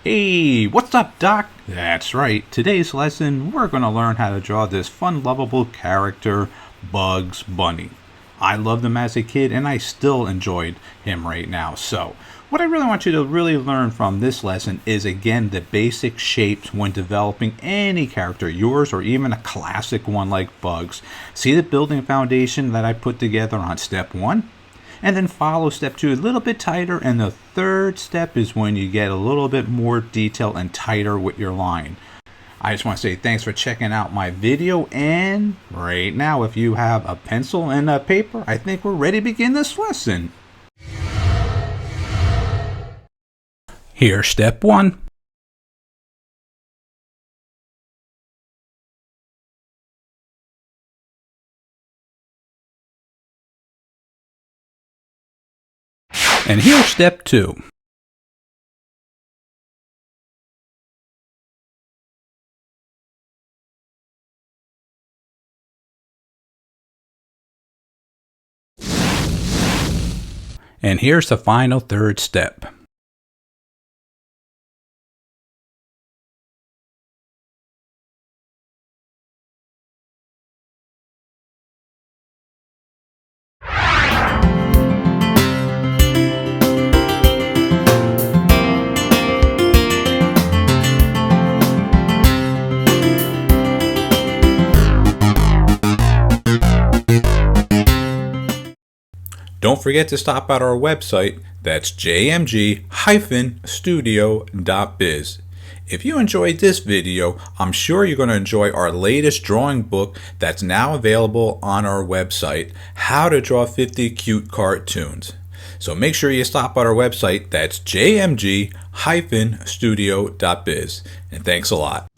Hey, what's up, Doc? That's right. Today's lesson, we're going to learn how to draw this fun, lovable character, Bugs Bunny. I loved him as a kid, and I still enjoyed him right now. So, what I really want you to really learn from this lesson is, again, the basic shapes when developing any character, yours or even a classic one like Bugs. See the building foundation that I put together on step 1? And then follow step 2 a little bit tighter, and the third step is when you get a little bit more detail and tighter with your line. I just want to say thanks for checking out my video, and right now if you have a pencil and a paper, I think we're ready to begin this lesson. Here's step 1. And here's step 2. And here's the final third step. Don't forget to stop at our website, that's jmg-studio.biz. If you enjoyed this video, I'm sure you're going to enjoy our latest drawing book that's now available on our website, How to Draw 50 Cute Cartoons. So make sure you stop at our website, that's jmg-studio.biz. And thanks a lot.